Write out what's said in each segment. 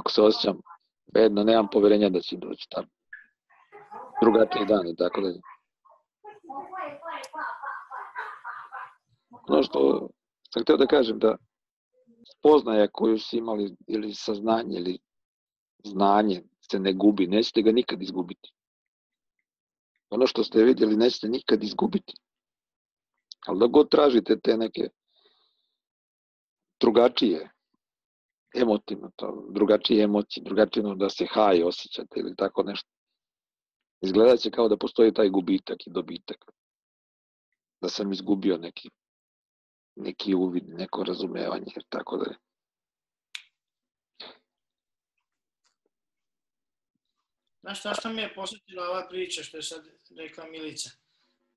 ako se osjećam bedno, nemam poverenja da će doći tamo. Drugačiji dan i tako dalje. Ono što sam htio da kažem, da spoznaja koju si imali, ili saznanje, ili znanje se ne gubi, nećete ga nikad izgubiti. Ono što ste vidjeli nećete nikad izgubiti. Ali da god tražite te neke drugačije emotivno, drugačije emocije, drugačije da se high osjećate ili tako nešto, izgledat će kao da postoji taj gubitak i dobitak. Da sam izgubio neki uvid, neko razumevanje, tako da je. Znaš šta mi je posjetila ova priča što je sad rekla Milica?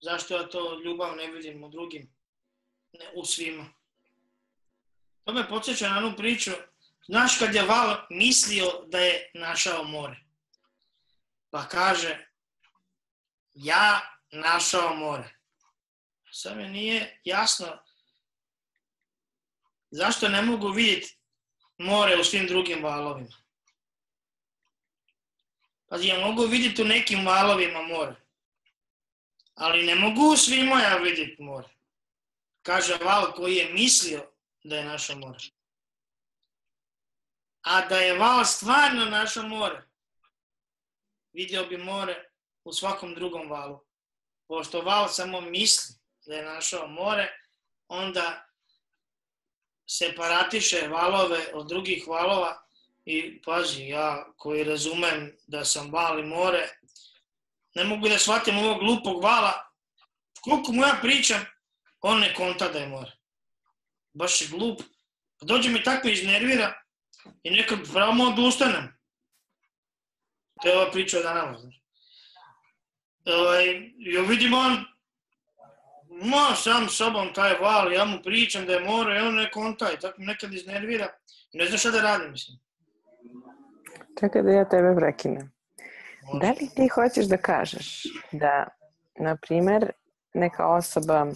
Zašto ja to ljubav ne vidim u drugim, ne u svima? To me podsjeća na onu priču. Znaš kad je val mislio da je našao more? Pa kaže, ja našao more. Sad mi nije jasno zašto ne mogu vidjeti more u svim drugim valovima. Pa ja mogu vidjeti u nekim valovima more, ali ne mogu u svima ja vidjeti more. Kaže val koji je mislio da je našao more. A da je val stvarno našao more, vidio bi more u svakom drugom valu. Pošto val samo misli da je našao more, onda separatiše valove od drugih valova i pazi, ja koji razumem da sam val i more, ne mogu da shvatim ovog glupog vala, koliko mu ja pričam, on ne konta da je more. Baš je glup. Dođe mi tako iznervira i nekad pravo odustanem. To je ova priča od Anama, znaš. Ja vidim on, sam sobom taj val, ja mu pričam da je more i on ne konta i tako nekad iznervira. Ne znam šta da radim, mislim. Čekaj da ja tebe prekinem. Da li ti hoćeš da kažeš da, na primer, neka osoba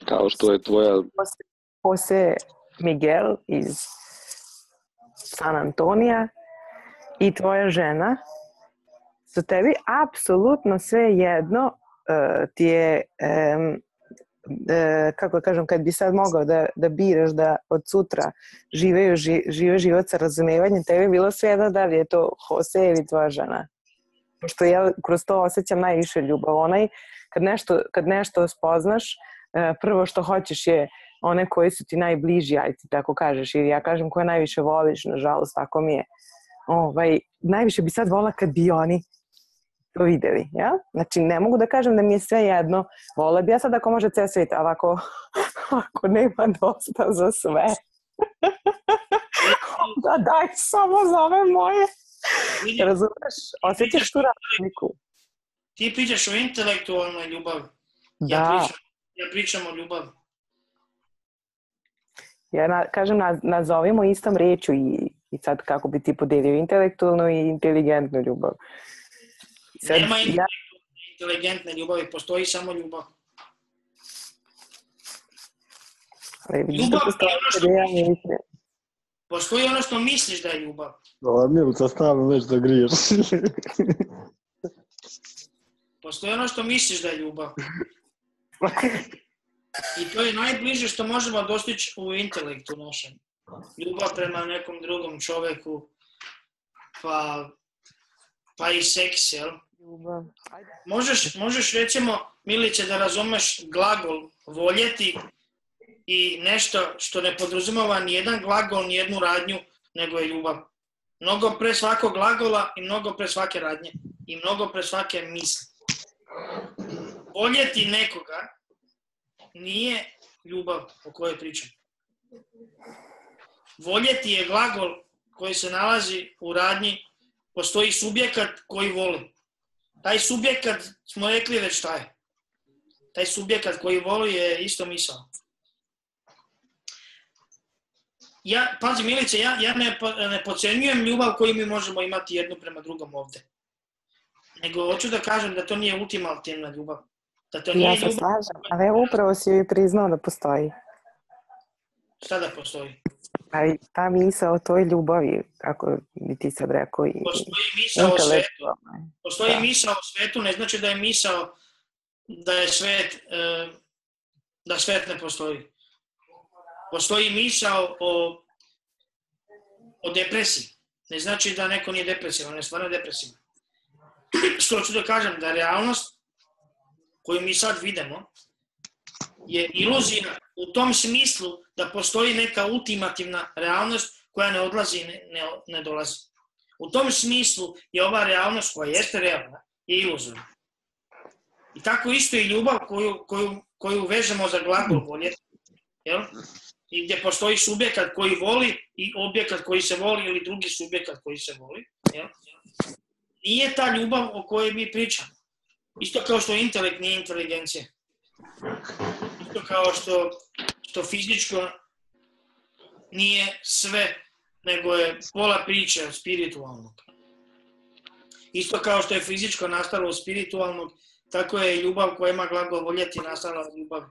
kao što je tvoja Jose Miguel iz San Antonija i tvoja žena su tebi apsolutno sve jedno ti je kako kažem, kad bi sad mogao da biraš da od sutra žive život sa razumevanjem, tebi je bilo sve jedno da li je to Jose ili tvoja žena. Pošto ja kroz to osjećam najviše ljubav. Onaj, kad nešto spoznaš, prvo što hoćeš je one koji su ti najbliži, aj ti tako kažeš, ili ja kažem koje najviše voliš, nažalost, tako mi je. Najviše bi sad volila kad bi oni to videli, ja? Znači, ne mogu da kažem da mi je sve jedno. Volila bi ja sad ako može ceo svijet, ali ako nema dosta za sve. Da daj samo za ove moje. Razumeš? Osjećaš tu razliku. Ti pričaš o intelektualnoj ljubavi. Da. Ja pričam o ljubavi. Ja kažem, nazovimo istom rečju i sad kako bi ti podelio intelektualnu i inteligentnu ljubav. Nema inteligentne ljubavi, postoji samo ljubav. Ljubav je ono što misliš. Postoji ono što misliš da je ljubav. Milica, stavno već da griješ. Postoji ono što misliš da je ljubav. I to je najbliže što možemo dostići u intelektu našem. Ljubav prema nekom drugom čovjeku, pa i seks, jel? Možeš recimo, Milice, da razumeš glagol voljeti i nešto što ne podrazumeva ni jedan glagol, ni jednu radnju, nego je ljubav. Mnogo pre svakog glagola i mnogo pre svake radnje i mnogo pre svake misli. Voljeti nekoga nije ljubav o kojoj pričam. Voljeti je glagol koji se nalazi u radnji, postoji subjekat koji voli. Taj subjekat, smo rekli već šta je. Taj subjekat koji voli je isto misao. Pazi Milice, ja ne podcenjujem ljubav koju mi možemo imati jednu prema drugom ovdje. Nego hoću da kažem da to nije ultimativna ljubav. Ja se slažem, ali upravo si joj priznao da postoji. Šta da postoji? A i ta misao o toj ljubavi, kako bi ti sad rekao, i Postoji misao o svetu. intelektualna. Postoji misao o svetu, ne znači da je misao da je svet, da svet ne postoji. Postoji misao o depresiji. Ne znači da neko nije depresivan, on je stvarno depresivan. Što ću da kažem, da realnost koju mi sad vidimo je iluzija u tom smislu da postoji neka ultimativna realnost koja ne odlazi i ne dolazi. U tom smislu je ova realnost koja jeste realna, je iluzorna. I tako isto i ljubav koju vežemo za glagol voljeti, jel? I gdje postoji subjekat koji voli i objekat koji se voli ili drugi subjekat koji se voli, jel? Nije ta ljubav o kojoj mi pričamo. Isto kao što intelekt nije inteligencija. Isto kao što fizičko nije sve, nego je pola priče od spiritualnog. Isto kao što je fizičko nastalo od spiritualnog, tako je ljubav koja ima glagol voljeti nastala od ljubavi.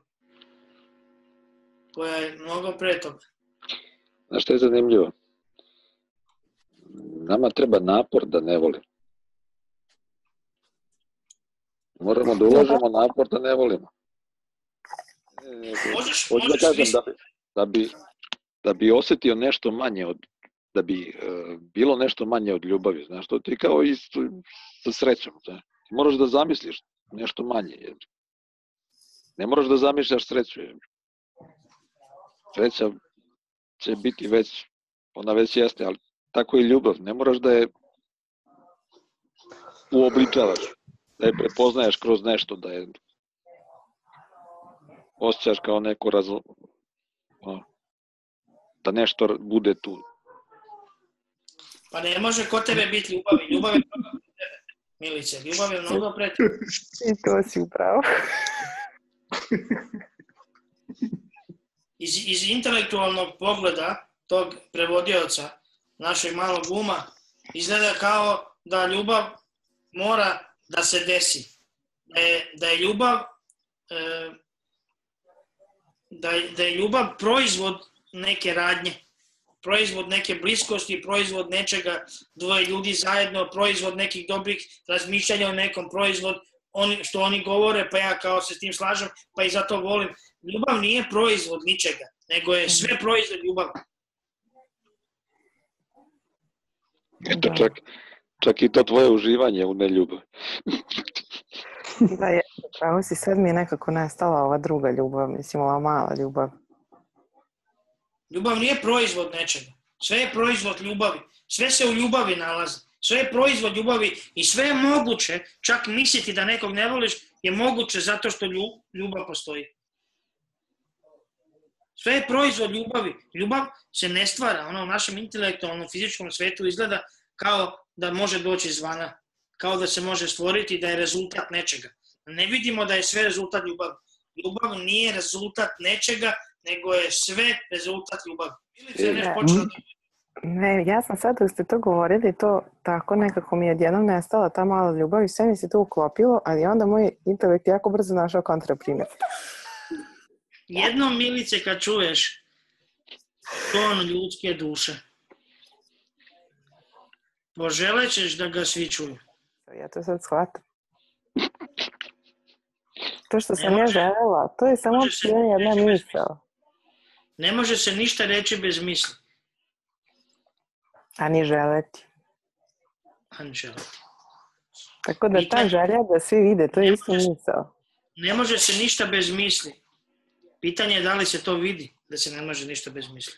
Koja je mnogo pre toga. Znaš što je zanimljivo? Nama treba napor da ne volimo. Moramo da uložimo napor da ne volimo. Hoću da kažem da bi osjetio nešto manje da bi bilo nešto manje od ljubavi, znaš, to ti kao i sa srećom, znaš. Moraš da zamisliš nešto manje. Ne moraš da zamišljaš sreću. Sreća će biti već, ona već jeste, ali tako i ljubav. Ne moraš da je uobličavaš, da je prepoznaješ kroz nešto, da je osjećaš kao neko da nešto bude tu. Pa ne može kod tebe biti ljubavi. Ljubav je mnogo pre tebe, Milice. Ljubav je mnogo pre tebe. I to si upravo. Iz intelektualnog pogleda tog prevodioca našeg malog uma izgleda kao da ljubav mora da se desi. Da je ljubav da je ljubav proizvod neke radnje, proizvod neke bliskosti, proizvod nečega, dvoje ljudi zajedno, proizvod nekih dobrih razmišljanja o nekom, proizvod što oni govore, pa ja kao se s tim slažem, pa i zato volim. Ljubav nije proizvod ničega, nego je sve proizvod ljubav. Eto, čak i to tvoje uživanje u neljubavi. Da, pravo si, sad mi je nekako nestala ova druga ljubav, mislim, ova mala ljubav. Ljubav nije proizvod nečega. Sve je proizvod ljubavi. Sve se u ljubavi nalazi. Sve je proizvod ljubavi i sve je moguće, čak misliti da nekog ne voliš, je moguće zato što ljubav postoji. Sve je proizvod ljubavi. Ljubav se ne stvara. Ona u našem intelektualnom, fizičkom svetu izgleda kao da može doći izvana. Kao da se može stvoriti, da je rezultat nečega. Ne vidimo da je sve rezultat ljubavi. Ljubav nije rezultat nečega, nego je sve rezultat ljubavi. Ne, ja sam sad dok ste to govorili, to tako nekako mi je odjednom nestala ta mala ljubav i sve mi se to uklopilo, ali onda moj intelekt jako brzo našao kontraprimjer. Jednom, Milice, kad čuješ ton ljudske duše, poželećeš da ga svi čuju. Ja to sad shvatam. To što sam ja želela, to je samo jedna misao. Ne može se ništa reći bez misli. A ni želeti. A ni želeti. Tako da ta želja da svi vide, to je isto misao. Ne može se ništa bez misli. Pitanje je da li se to vidi, da se ne može ništa bez misli.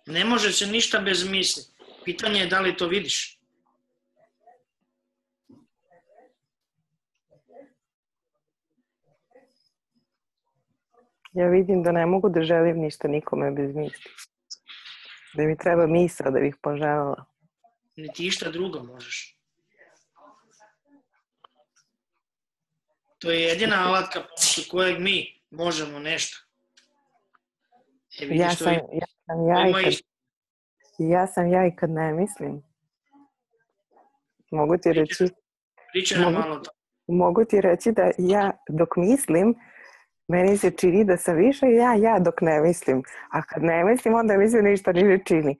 Ne može se ništa bez misli. Pitanje je da li to vidiš. Ja vidim da ne mogu da želim ništa nikome bez misli. Da mi treba misao da bih poželjela. Niti išta drugo možeš. To je jedina alatka pomoću kojeg mi možemo nešto. Ja sam ja i kad ne mislim. Mogu ti reći... Pričaj nam malo to. Mogu ti reći da ja dok mislim, Meni se čini da sam više ja dok ne mislim. A kad ne mislim, onda mi se ništa ne čini.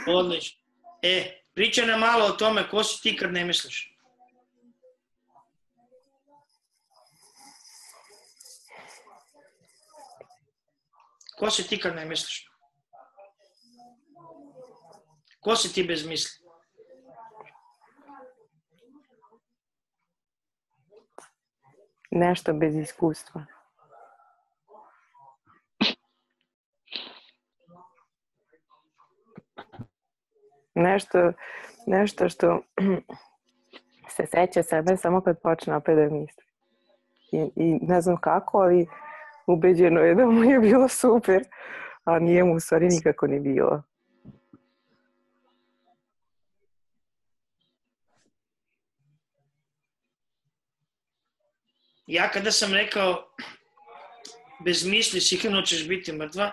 Odlično. Pričaj nam malo o tome ko si ti kad ne misliš. Ko si ti kad ne misliš? Ko si ti bez misli? Nešto bez iskustva. Nešto što se seća sebe samo kad počne opet da misli. I ne znam kako, ali ubeđeno je da mu je bilo super, a nije mu u stvari nikako ni bilo. Ja kada sam rekao bez misli sigurno ćeš biti mrtva,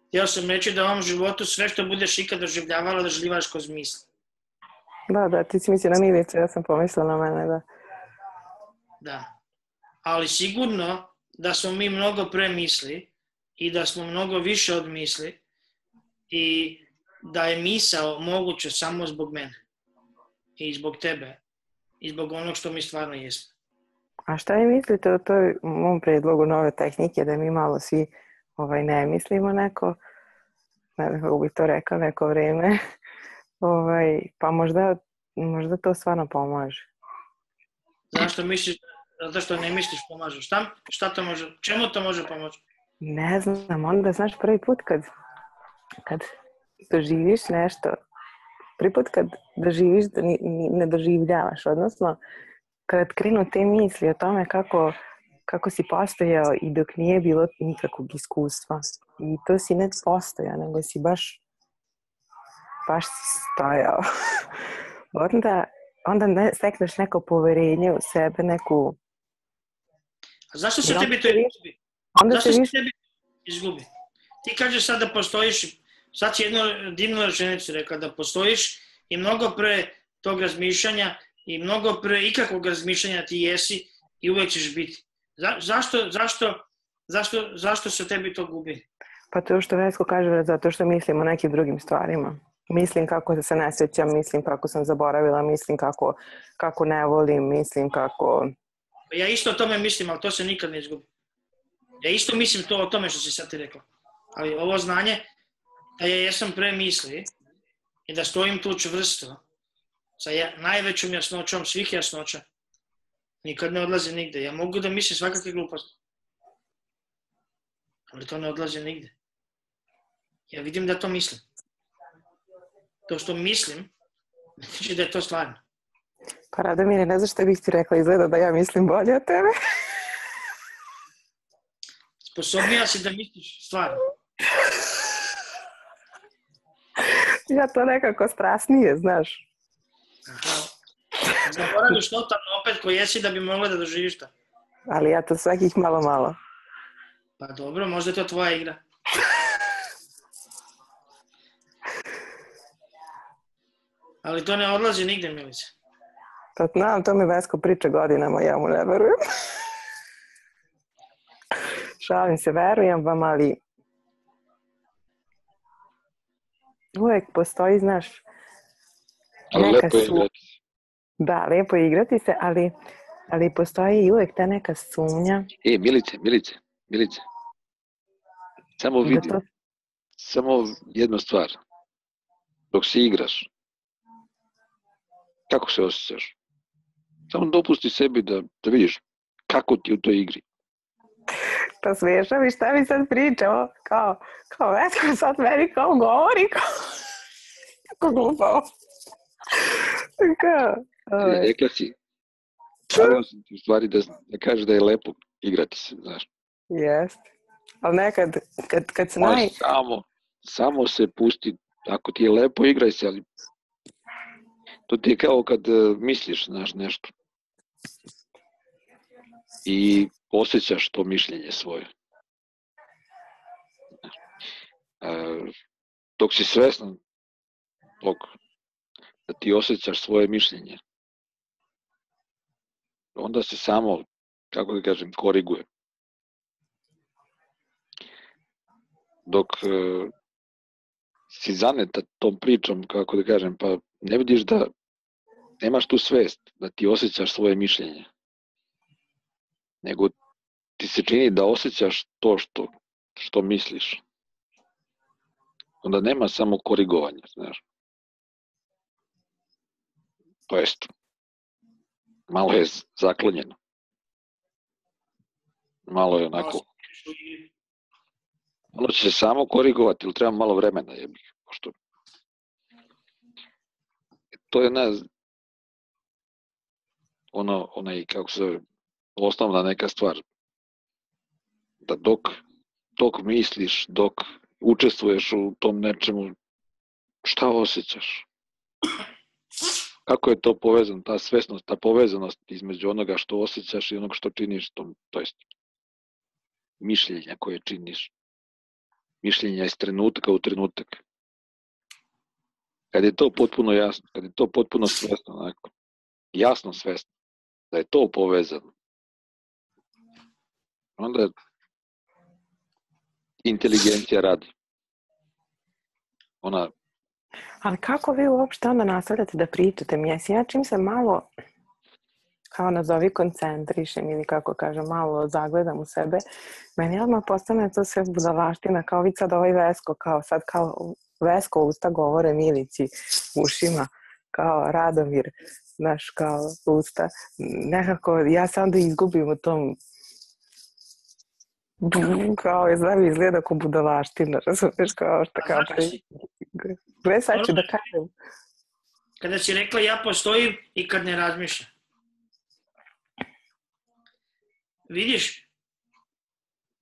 htio sam reći da u ovom životu sve što budeš ikad doživljavala, doživljavaš kroz misli. Da, ti si mislio na Milicu, ja sam pomislila na mene, da. Da. Ali sigurno da smo mi mnogo pre misli i da smo mnogo više od misli i da je misao moguća samo zbog mene i zbog tebe i zbog onog što mi stvarno jesmo. A šta vi mislite o toj mom predlogu nove tehnike, da mi malo svi ne mislimo neko, ne znam kako bi to rekao neko vreme, pa možda to stvarno pomaže. Zašto misliš, zato što ne misliš pomaže? Šta to može, čemu to može pomoći? Ne znam, onda znaš prvi put kad doživiš nešto, prvi put kad doživiš da ne doživljavaš, odnosno kad krenu te misli o tome kako si postojao i dok nije bilo nikakvog iskustva. I to si ne postojao, nego si baš si stojao. Onda stekneš neko poverenje u sebe, neku... A zašto se tebi to izgubi? Zašto se tebi izgubi? Ti kažeš sad da postojiš, sad si jednu divnu rečenicu rekao, da postojiš i mnogo pre tog razmišljanja i mnogo pre ikakvog razmišljanja ti jesi i uvek ćeš biti. Zašto se tebi to gubi? Pa to što Vesko kaže, zato što mislim o nekim drugim stvarima. Mislim kako se ne sjećam, mislim kako sam zaboravila, mislim kako ne volim, mislim kako... Ja isto o tome mislim, ali to se nikad ne izgubi. Ja isto mislim to o tome što si sad ti rekla. Ali ovo znanje, da ja jesam pre misli i da stojim tu čvrsto, sa najvećom jasnoćom svih jasnoća, nikad ne odlazi nigde. Ja mogu da mislim svakakve gluposti, ali to ne odlazi nigde. Ja vidim da to mislim. To što mislim, ne znači da je to stvarno. Pa Radomire, ne znaš šta bih ti rekla, izgleda da ja mislim bolje od tebe. Sposobnija si da misliš stvarno. Ja to nekako strasnije, znaš. Aha. Zaboraviš totalno opet ko jesi da bi mogla da doživiš to. Ali ja to svakih malo. Pa dobro, možda je to tvoja igra. Ali to ne odlazi nigde, Milice. Pa znam, to mi Vesko priča godinama, ja mu ne verujem. Šalim se, verujem vam, ali uvek postoji, znaš, neka lepo je igrati se. Da, lepo je igrati se, ali postoji i uvek ta neka sumnja. Milice. Samo vidi, samo jednu stvar. Dok se igraš, kako se osjećaš? Samo dopusti sebi da vidiš kako ti u toj igri. To smiješno mi šta mi sad pričao, kao Vesko sad meni kao govori, kako glupao. Rekla si, stavio sam ti u stvari da kažeš da je lepo igrati se, znaš. Jest, ali nekad, kad se Samo se pusti, ako ti je lepo, igraj se, ali to ti je kao kad misliš, znaš, nešto. I osjećaš to mišljenje svoje. Dok si svestan tog, da ti osjećaš svoje mišljenje, onda se samo kako da kažem, koriguje. Dok si zaneta tom pričom, kako da kažem, pa ne vidiš da nemaš tu svest, da ti osjećaš svoje mišljenje. Nego ti se čini da osjećaš to što misliš. Onda nema samo korigovanja, znaš. To jest, malo je zaklonjeno. Malo je onako... Malo će se samo korigovati, ili treba malo vremena, jebih. Pošto... To je onaj, kako se zove, osnovna neka stvar. Da dok misliš, dok učestvuješ u tom nečemu, šta osjećaš? Kako je to povezano, ta svesnost, ta povezanost između onoga što osjećaš i onog što činiš, to jest mišljenja koje činiš. Mišljenja iz trenutka u trenutak. Kad je to potpuno jasno, kad je to potpuno svesno, onako, jasno svesno, da je to povezano, onda inteligencija radi. Ona... Ali kako vi uopšte onda nastavljate da pričate? Ja čim se malo, kao nazovi, koncentrišem ili kako kažem, malo zagledam u sebe, meni odmah postane to sve budalaština, kao vid sad ovaj Vesko, kao sad kao Vesko usta govore Milici ušima, kao Radomir, znaš, kao usta. Nekako ja se onda izgubim u tom, kao je znam izgleda ko budalaština, razumiješ, kao što kao gle sad ću da kažem. Kada si rekla ja postojim i kad ne razmišljam. Vidiš,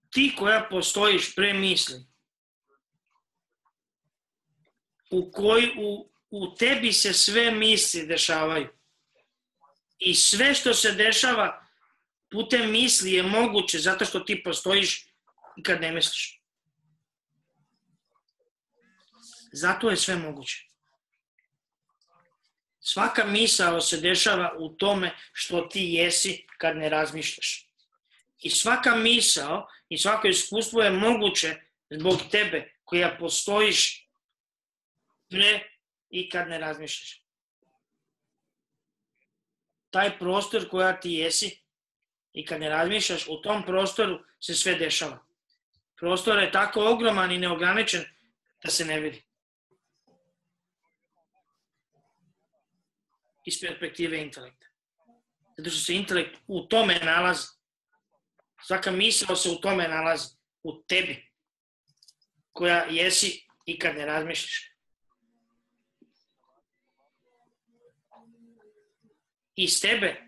ti koja postojiš pre misli, u tebi se sve misli dešavaju. I sve što se dešava putem misli je moguće zato što ti postojiš i kad ne misliš. Zato je sve moguće. Svaka misao se dešava u tome što ti jesi kad ne razmišljaš. I svaka misao i svako iskustvo je moguće zbog tebe koja postojiš pre i kad ne razmišljaš. Taj prostor koja ti jesi i kad ne razmišljaš, u tom prostoru se sve dešava. Prostor je tako ogroman i neograničen da se ne vidi. Iz perspektive intelekta. Zato što se intelekt u tome nalazi. Svaka misao se u tome nalazi. U tebi. Koja jesi i kad ne razmišljaš. Iz tebe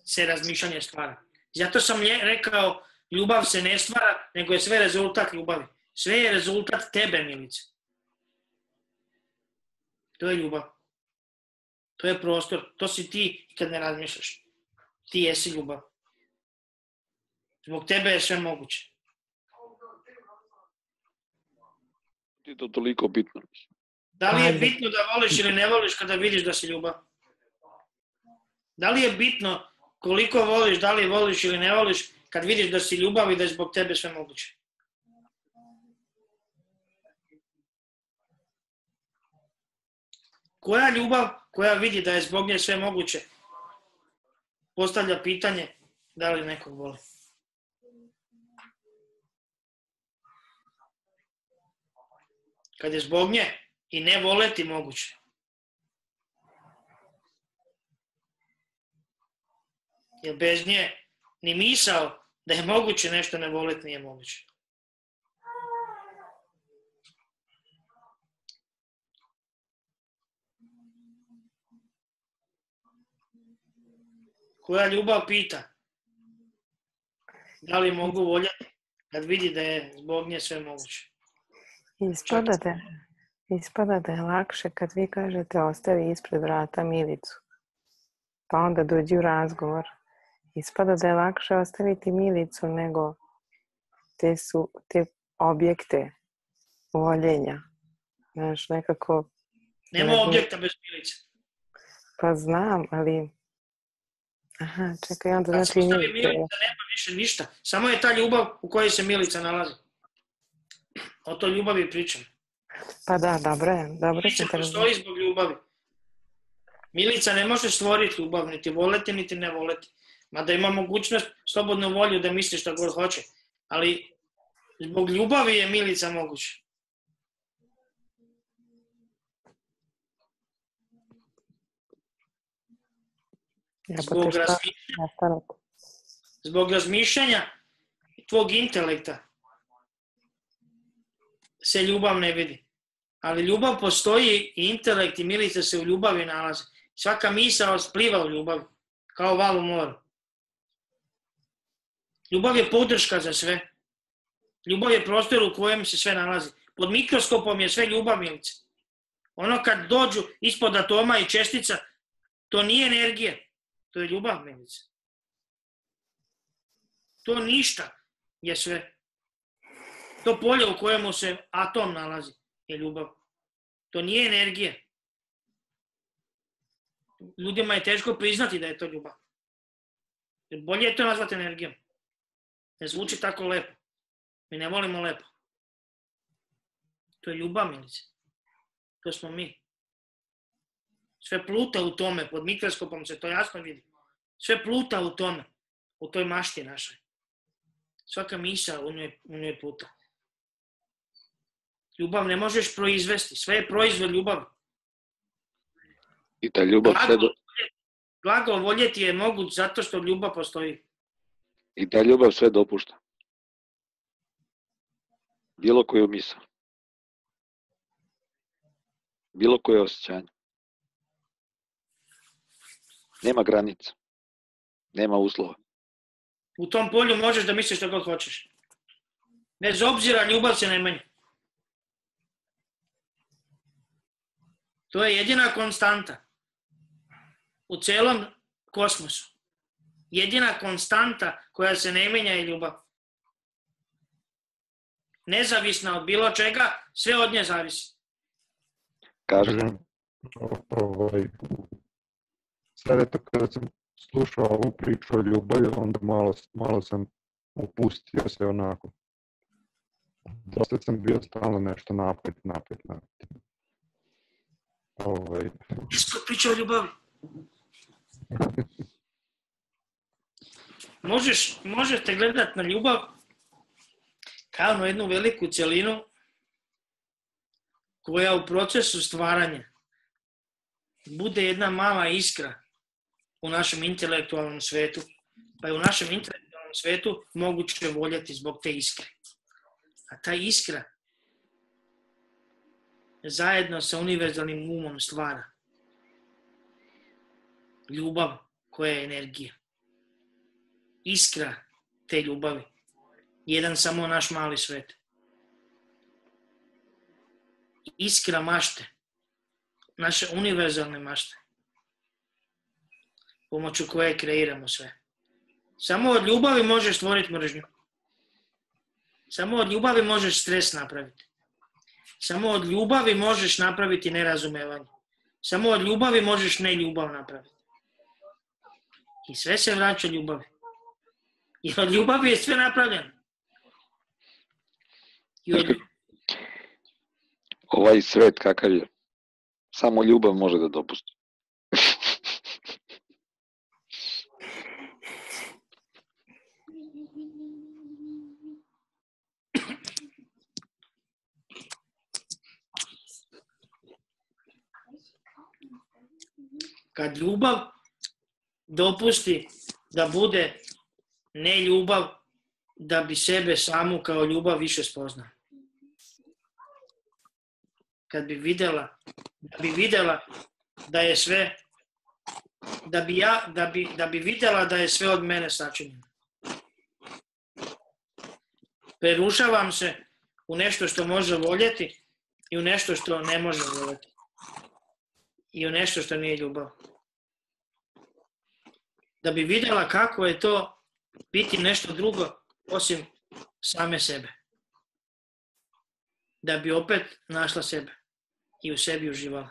se razmišljanje stvara. Zato sam rekao, ljubav se ne stvara, nego je sve rezultat ljubavi. Sve je rezultat tebe, Milice. To je ljubav. To je prostor. To si ti kad ne razmišljaš. Ti jesi ljubav. Zbog tebe je sve moguće. Ti je to toliko bitno. Da li je bitno da voliš ili ne voliš kada vidiš da si ljubav? Da li je bitno koliko voliš, da li voliš ili ne voliš kad vidiš da si ljubav i da je zbog tebe sve moguće? Koja ljubav koja vidi da je zbog nje sve moguće postavlja pitanje da li nekog voli? Kad je zbog nje i ne voleti moguće. Jer bez nje ni misao da je moguće nešto ne voleti nije moguće. Koja ljubav pita da li mogu voljeti kad vidi da je zbog nje sve moguće. Ispada da je lakše kad vi kažete ostavi ispred vrata Milicu, pa onda dođi u razgovor. Ispada da je lakše ostaviti Milicu nego te objekte voljenja. Znaš, nekako... Nema objekta bez Milice. Pa znam, ali Aha, čekaj, onda Kad se znači ostavi nije. Milica, nema više ništa. Samo je ta ljubav u kojoj se Milica nalazi. O toj ljubavi pričam. Pa da, dobro je. Dobro Milica sam te razumela. postoji zbog ljubavi. Milica ne može stvoriti ljubav, niti voleti, niti ne voleti. Mada ima mogućnost, slobodnu volju da misli što god hoće. Ali zbog ljubavi je Milica moguća. Zbog razmišljanja tvog intelekta se ljubav ne vidi. Ali ljubav postoji i intelekt i Milica se u ljubavi nalaze. Svaka misao spliva u ljubavi, kao val u moru. Ljubav je podrška za sve. Ljubav je prostor u kojem se sve nalazi. Pod mikroskopom je sve ljubav, Milice. Ono kad dođu ispod atoma i čestica, to nije energija, to je ljubav, Milice. To ništa je sve. To polje u kojemu se atom nalazi je ljubav. To nije energija. Ljudima je teško priznati da je to ljubav. Bolje je to nazvati energijom. Ne zvuči tako lepo. Mi ne volimo lepo. To je ljubav, Milice. To smo mi. Sve pluta u tome, pod mikroskopom se to jasno vidi. Sve pluta u tome, u toj mašti našoj. Svaka misao u njoj pluta. Ljubav ne možeš proizvesti, sve je proizvod ljubavi. I ta ljubav sve Glagol voljeti je moguć zato što ljubav postoji. I ta ljubav sve dopušta. Bilo koju misao. Bilo koje osjećanje. Nema granica. Nema uslova. U tom polju možeš da misliš što god hoćeš. Bez obzira, ljubav se ne menja. To je jedina konstanta u celom kosmosu. Jedina konstanta koja se ne menja je ljubav. Nezavisna od bilo čega, sve od nje zavisi. Kažem. Sad eto kada sam slušao ovu priču o ljubavi, onda malo sam upustio se onako. Dosta sam bio stalno nešto napet. Isko priča o ljubavi. Možete gledati na ljubav kao na jednu veliku celinu koja u procesu stvaranja bude jedna mala iskra u našem intelektualnom svetu, pa je u našem intelektualnom svetu moguće voljeti zbog te iskre. A ta iskra zajedno sa univerzalnim umom stvara ljubav koja je energija. Iskra te ljubavi. Jedan samo naš mali svet. Iskra mašte. Naše univerzalne mašte. Pomoću koje kreiramo sve. Samo od ljubavi možeš stvoriti mržnju. Samo od ljubavi možeš stres napraviti. Samo od ljubavi možeš napraviti nerazumevanje. Samo od ljubavi možeš neljubav napraviti. I sve se vraća ljubavi. Jer od ljubavi je sve napravljeno. Ovaj svet kakav je, samo ljubav može da dopusti. Kad ljubav dopusti da bude ne ljubav, da bi sebe samu kao ljubav više spoznao. Kad bi videla da je sve, da bi videla da je sve od mene sačinjeno. Prerušavam se u nešto što može voljeti i u nešto što ne može voljeti. I u nešto što nije ljubav. Da bi videla kako je to biti nešto drugo osim same sebe. Da bi opet našla sebe i u sebi uživala.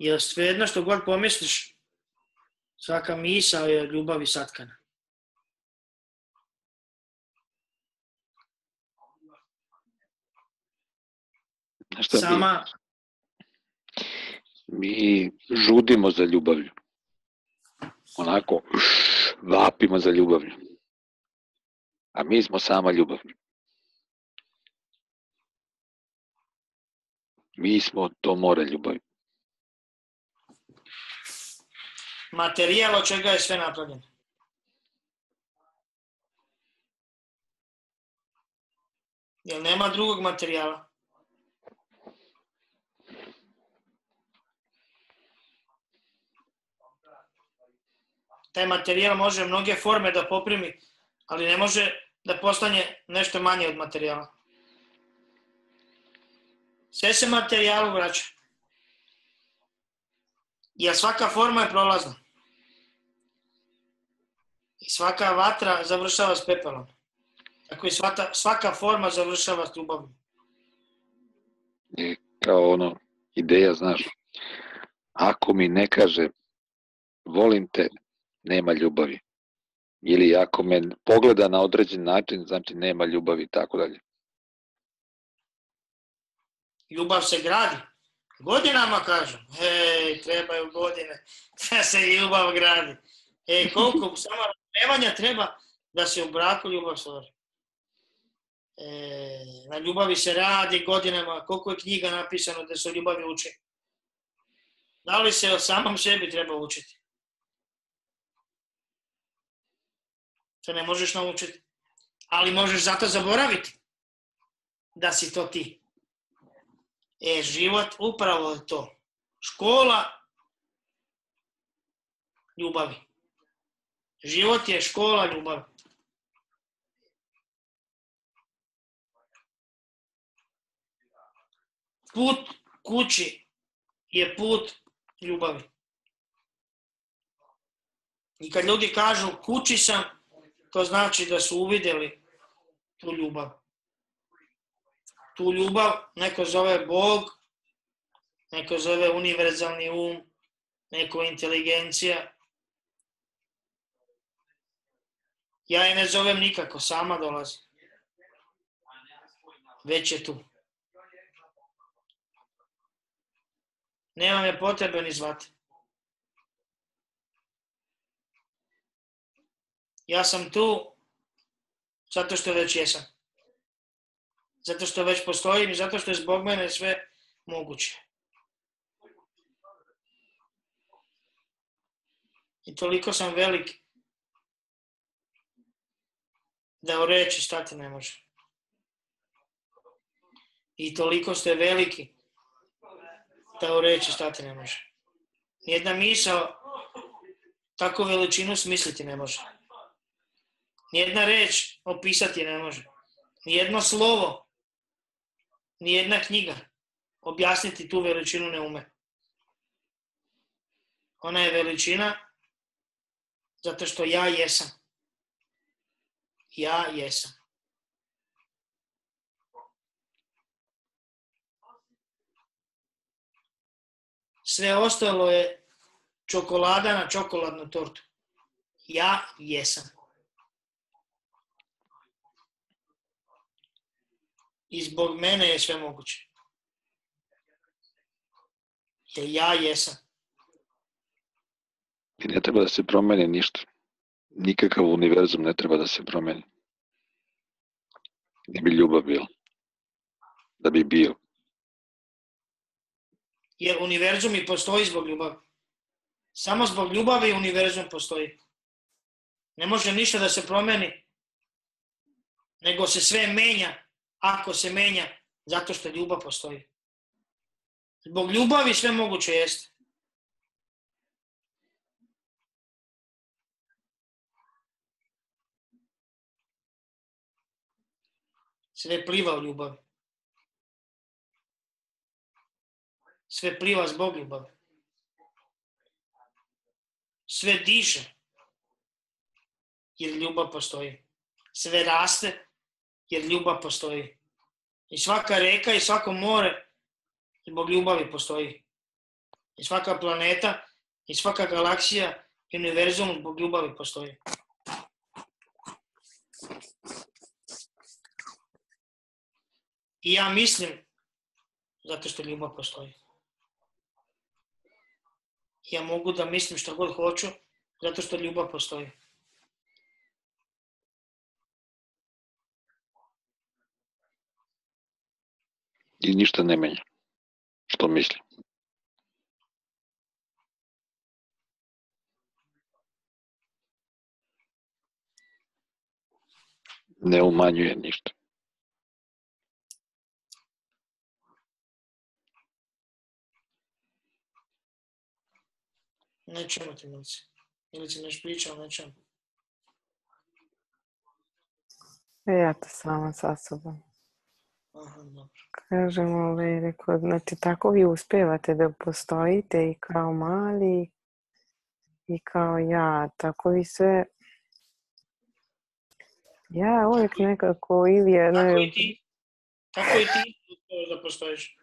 Jer svejedno što god pomisliš, svaka misao je ljubavi satkana. Sama... Mi žudimo za ljubavlju. Onako, vapimo za ljubavlju. A mi smo sama ljubav. Mi smo to more ljubavi. Materijal od čega je sve napravljeno. Jer nema drugog materijala. Taj materijal može mnoge forme da poprimi, ali ne može da postane nešto manje od materijala. Sve se materijalu vraća. Jer svaka forma je prolazna. I svaka vatra završava s pepelom. Tako i svaka forma završava s ljubavljom. I kao ideja, znaš, ako mi ne kaže volim te, nema ljubavi. Ili ako me pogleda na određen način, znači nema ljubavi i tako dalje. Ljubav se gradi. Godinama kažu. Trebaju godine da se ljubav gradi. Koliko samo razumevanja treba da se u braku ljubav stvori. Na ljubavi se radi godinama. Koliko je knjiga napisano da se o ljubavi uči. Da li se o samom sebi treba učiti? To ne možeš naučiti. Ali možeš zato zaboraviti da si to ti. Život upravo je to. Škola ljubavi. Život je škola ljubavi. Put kući je put ljubavi. I kad ljudi kažu kući sam, to znači da su uvidjeli tu ljubav. Tu ljubav neko zove Bog, neko zove univerzalni um, neko inteligencija. Ja je ne zovem nikako, sama dolazi. Već je tu. Nema me potrebe ni zvati. Ja sam tu zato što već jesam. Zato što već postojim i zato što je zbog mene sve moguće. I toliko sam velik da u reči stati ne može. I toliko ste veliki da u reči stati ne može. Nijedna misao takvu veličinu smisliti ne može. Nijedna reč opisati ne može. Nijedno slovo, nijedna knjiga objasniti tu veličinu ne ume. Ona je veličina zato što ja jesam. Ja jesam. Sve ostalo je čokolada na čokoladnu tortu. Ja jesam. I zbog mene je sve moguće. Jer ja jesam. I ne treba da se promeni ništa. Nikakav univerzum ne treba da se promeni. Ne bi ljubav bila. Da bi bio. Jer univerzum i postoji zbog ljubavi. Samo zbog ljubavi univerzum postoji. Ne može ništa da se promeni, nego se sve menja, ako se menja, zato što ljubav postoji. Zbog ljubavi sve moguće jeste. Sve pliva u ljubavi. Sve pliva zbog ljubavi. Sve diše jer ljubav postoji. Sve raste jer ljubav postoji. I svaka reka i svako more zbog ljubavi postoji. I svaka planeta i svaka galaksija i univerzum zbog ljubavi postoji. I ja mislim zato što ljubav postoji. Ja mogu da mislim što god hoću zato što ljubav postoji. I ništa ne menja. Što mislim? Ne umanjuje ništa. Nećemo ti, Milice. Ili si nešto pričao, nećemo. Ja to sama sa sobom. Aha, dobro. Kažem, rekao, znači tako vi uspevate da postojite i kao mali i kao ja, tako vi sve... Ja uvijek nekako ili je... Tako i ti uspevaš da postojiš.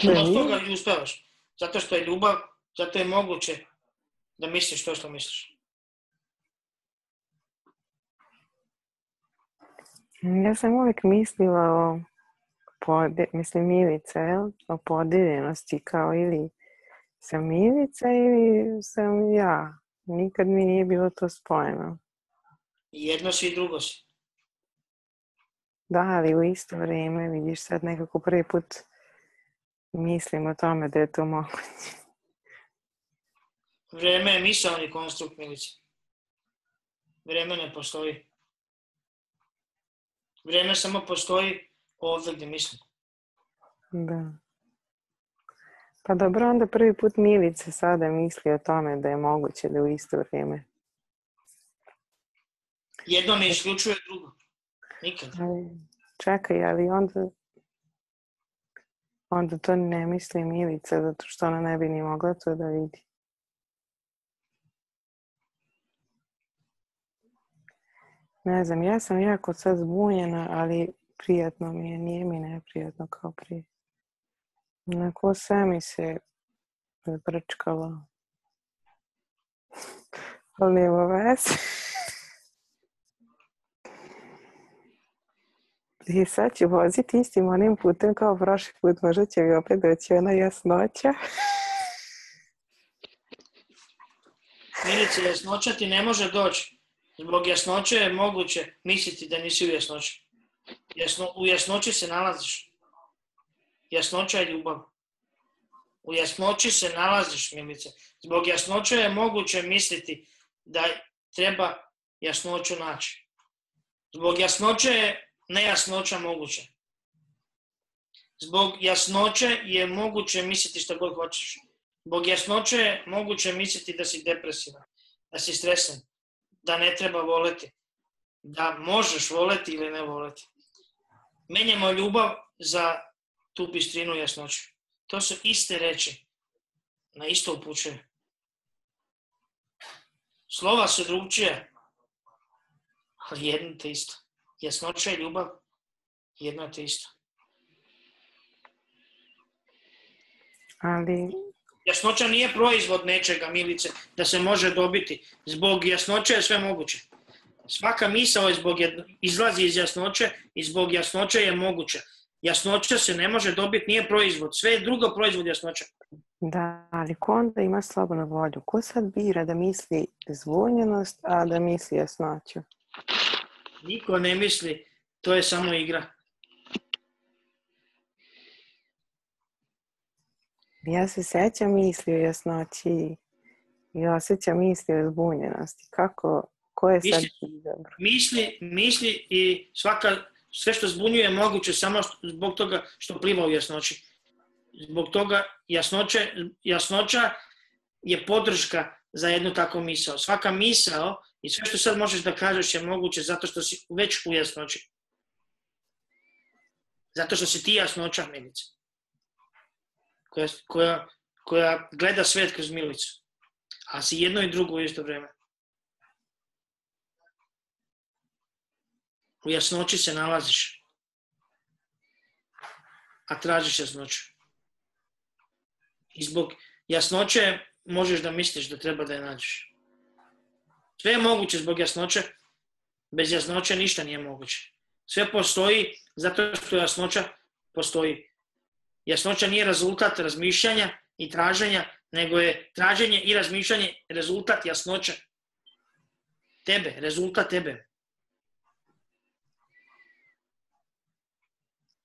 Samo s toga i uspevaš. Zato što je ljubav, zato je moguće da misliš to što misliš. Ja sam uvijek mislila o Milica, o podijeljenosti, kao ili sam Milica ili sam ja. Nikad mi nije bilo to spojeno. Jedno si i drugo si. Da, ali u isto vrijeme, vidiš, sad nekako prvi put mislim o tome da je to moguće. Vrijeme je misaoni konstrukt, Milice. Vrijeme ne postoji. Vrijeme samo postoji ovdje gdje mislim. Da. Pa dobro, onda prvi put Milica sada misli o tome da je moguće da u isto vrijeme. Jedno ne isključuje drugo. Nikad. Čekaj, ali onda to ne misli Milica, zato što ona ne bi ni mogla to da vidi. Ne znam, ja sam jako sad zbunjena, ali prijatno mi je, nije mi neprijatno kao prije. Onako sve mi se zbrčkalo. Ali nema veze. I sad ću voziti istim onim putem kao prošli put, možda će mi opet doći ona jasnoća. Milice, jasnoća ti ne može doći. Zbog jasnoće je moguće misliti da nisi u jasnoći. U jasnoći se nalaziš. Jasnoća je ljubav. U jasnoći se nalaziš, Milice. Zbog jasnoće je moguće misliti da treba jasnoću naći. Zbog jasnoće je nejasnoća moguće. Zbog jasnoće je moguće misliti što god hoćeš. Zbog jasnoće je moguće misliti da si depresivan, da si stresan, da ne treba voleti, da možeš voleti ili ne voleti. Menjamo ljubav za tu bistrinu jasnoću. To su iste reči, na isto upućuje. Slova su drugčije, ali jedno te isto. Jasnoća i ljubav, jedno te isto. Ali... Jasnoća nije proizvod nečega, Milice, da se može dobiti. Zbog jasnoće je sve moguće. Svaka misao izlazi iz jasnoće i zbog jasnoće je moguća. Jasnoća se ne može dobiti, nije proizvod. Sve je drugo proizvod jasnoća. Da, ali ko onda ima slobodnu volju? Ko sad bira da misli zbunjenost, a da misli jasnoću? Niko ne misli, to je samo igra. Ja se sjećam misli o jasnoći i osjećam misli o zbunjenosti. Ko je sad dobro? Misli i sve što zbunjuje moguće samo zbog toga što pliva u jasnoći. Zbog toga jasnoća je podrška za jednu takvu misao. Svaka misao i sve što sad možeš da kažeš je moguće zato što si već u jasnoći. Zato što si ti jasnoća, Milica. Koja gleda svijet kroz Milicu. A si jedno i drugo u isto vrijeme. U jasnoći se nalaziš. A tražiš jasnoću. I zbog jasnoće možeš da misliš da treba da je nađeš. Sve je moguće zbog jasnoće, bez jasnoće ništa nije moguće. Sve postoji zato što jasnoća postoji. Jasnoća nije rezultat razmišljanja i traženja, nego je traženje i razmišljanje rezultat jasnoće. Tebe, rezultat tebe.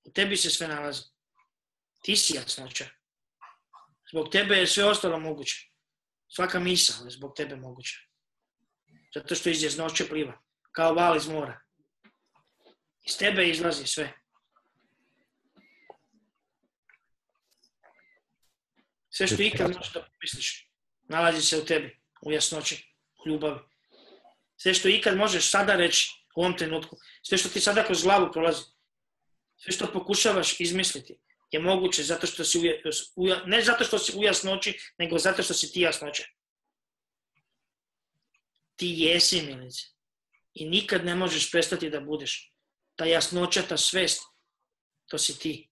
U tebi se sve nalazi. Ti si jasnoća. Zbog tebe je sve ostalo moguće. Svaka misao je zbog tebe moguća. Zato što iz jasnoće pliva. Kao val iz mora. Iz tebe izlazi sve. Sve što ikad možeš da pomisliš, nalazi se u tebi, u jasnoći, u ljubavi. Sve što ikad možeš sada reći u ovom trenutku, sve što ti sada kroz glavu prolazi, sve što pokušavaš izmisliti, je moguće zato što si ne zato što si u jasnoći, nego zato što si ti jasnoća. Ti jesi, Milice. I nikad ne možeš prestati da budeš. Ta jasnoća, ta svest, to si ti.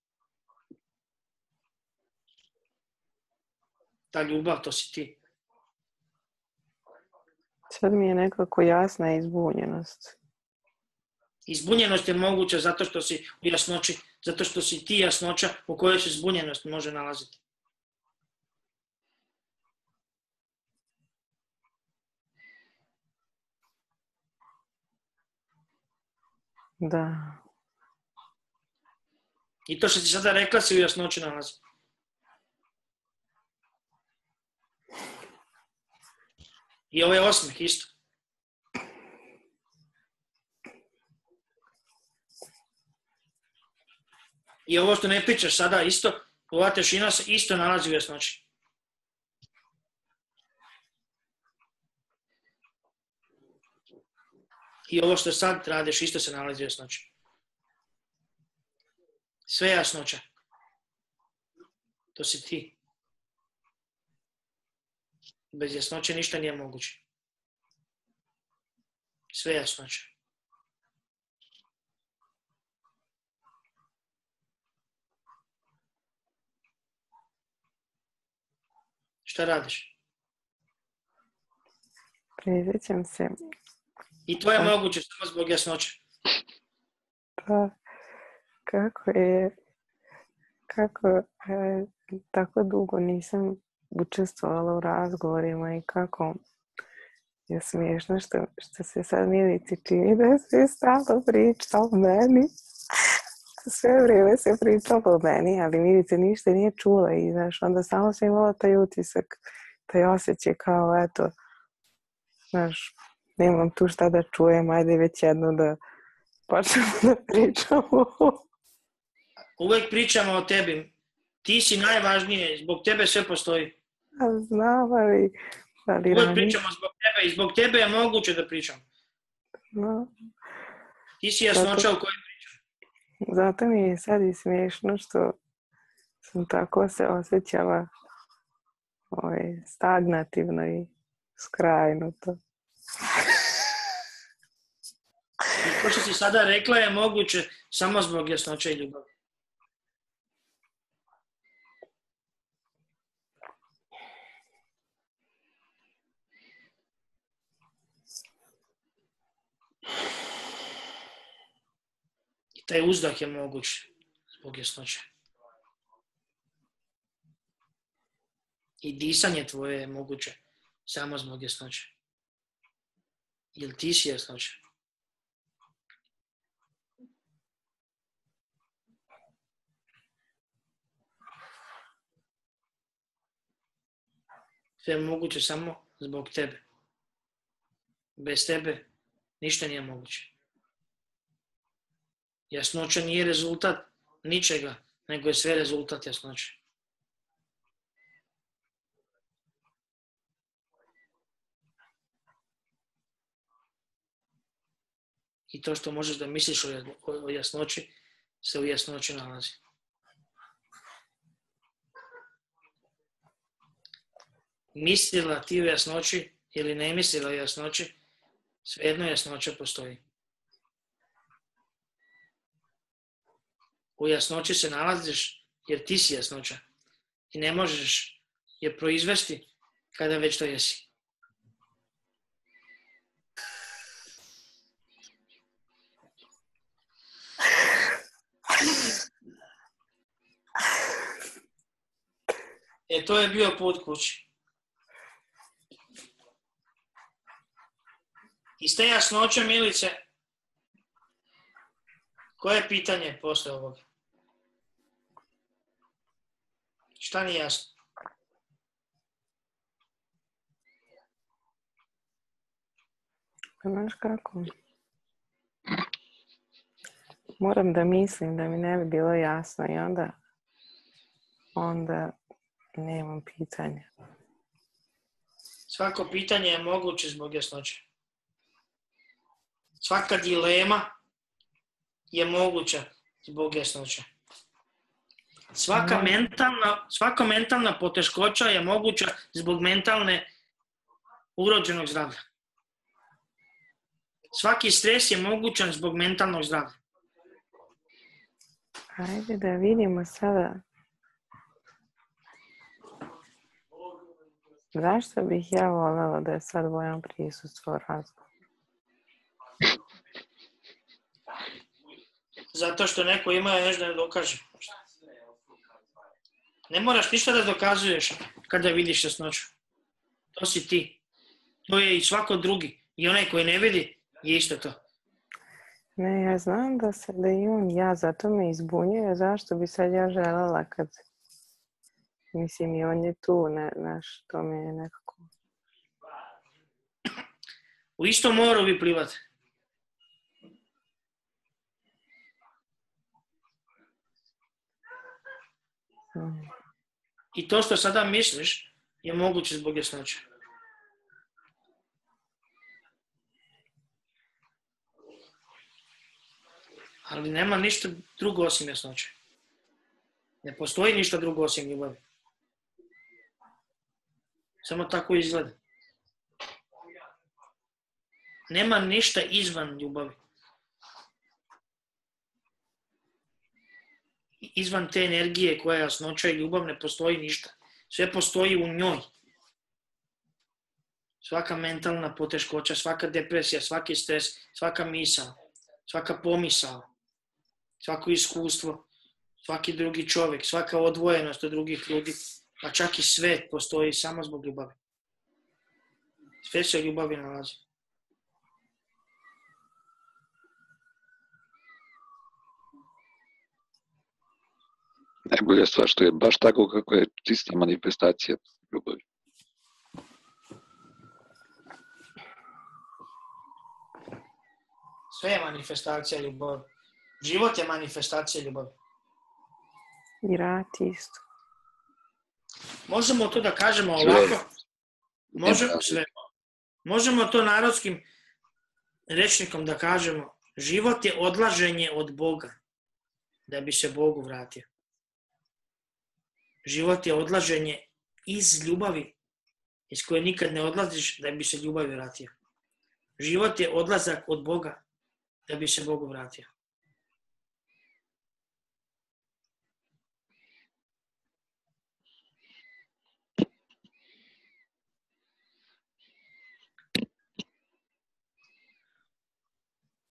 Ta ljubav, to si ti. Sad mi je nekako jasna izbunjenost. Izbunjenost je moguća zato što si u jasnoći, zato što si ti jasnoća u kojoj se zbunjenost može nalaziti. Da. I to što ti sada rekla se u jasnoći nalazi. I ovaj osmeh isto. I ovo što ne pričaš sada isto, ova tišina se isto nalazi u jasnoći. I ovo što sad radiš isto se nalazi u jasnoći. Sve je jasnoća. To si ti. Bez jasnoće ništa nije moguće. Sve je jasnoća. Šta radiš? Prisjećam se. I to je moguće samo zbog jasnoće. Pa, kako tako dugo nisam učestvovala u razgovorima i kako je smiješno što se sad Milici čini da se stalno priča o meni. Sve vrijeme se pričalo o meni, ali Milica ništa nije čula i znaš, onda samo sam imala taj utisak, taj osjećaj kao eto, znaš, nemam tu šta da čujem, ajde već jedno da počnemo da pričamo. Uvijek pričamo o tebi. Ti si najvažnije, zbog tebe sve postoji. Znam, ali uvijek pričamo zbog tebe i zbog tebe je moguće da pričam. No. Ti si jasnoća u kojoj pričam. Zato mi je sad i smiješno što sam tako se osjećala stagnativno i skrajnuto. I to što si sada rekla je moguće samo zbog jasnoće i ljubavi. I taj uzdah je moguć zbog jasnoće. I disanje tvoje je moguće samo zbog jasnoće. Jer ti si jasnoća. Sve je moguće samo zbog tebe. Bez tebe ništa nije moguće. Jasnoća nije rezultat ničega, nego je sve rezultat jasnoće. I to što možeš da misliš o jasnoći, se u jasnoći nalazi. Mislila ti o jasnoći ili ne mislila o jasnoći, svejedno jasnoća postoji. U jasnoći se nalaziš jer ti si jasnoća. I ne možeš je proizvesti kada već to jesi. To je bio put kući. Iz te jasnoće, Milice, koje je pitanje posle ovoga? Šta nije jasno? Znaš kako? Moram da mislim da mi ne bi bilo jasno i onda nemam pitanja. Svako pitanje je moguće zbog jasnoće. Svaka dilema je moguća zbog jasnoće. Svaka mentalna poteškoća je moguća zbog mentalne urođenog zdravlja. Svaki stres je mogućan zbog mentalnog zdravlja. Ajde da vidimo sada. Zašto bih ja voljela da je sad Bojan prisustvo razgovor? Zato što neko ima nešto da dokaže. Ne moraš ništa da dokazuješ kada vidiš jasnoću. To si ti. To je i svako drugi. I onaj koji ne vidi je isto to. Ne, ja znam da imam ja, zato me izbunjuje. Zašto bi sad ja želela kad... Mislim, i on je tu, to mi je nekako... U isto moru vi plivate. I to što sada misliš je moguće zbog jasnoće. Ali nema ništa drugo osim jasnoće. Ne postoji ništa drugo osim ljubavi. Samo tako izgleda. Nema ništa izvan ljubavi. Izvan te energije koja je jasnoća i ljubav ne postoji ništa. Sve postoji u njoj. Svaka mentalna poteškoća, svaka depresija, svaki stres, svaka misao, svaka pomisao, svako iskustvo, svaki drugi čovjek, svaka odvojenost od drugih ljudi, pa čak i svet postoji samo zbog ljubavi. Sve se u ljubavi nalazi. Najbolja stvar što je baš tako kako je čista manifestacija ljubavi. Sve je manifestacija ljubavi. Život je manifestacija ljubavi. I rat isto. Možemo to da kažemo ovako. Možemo to narodskim rečnikom da kažemo. Život je odlaženje od Boga da bi se Bogu vratio. Život je odlaženje iz ljubavi iz koje nikad ne odlaziš da bi se ljubavi vratio. Život je odlazak od Boga da bi se Bogu vratio.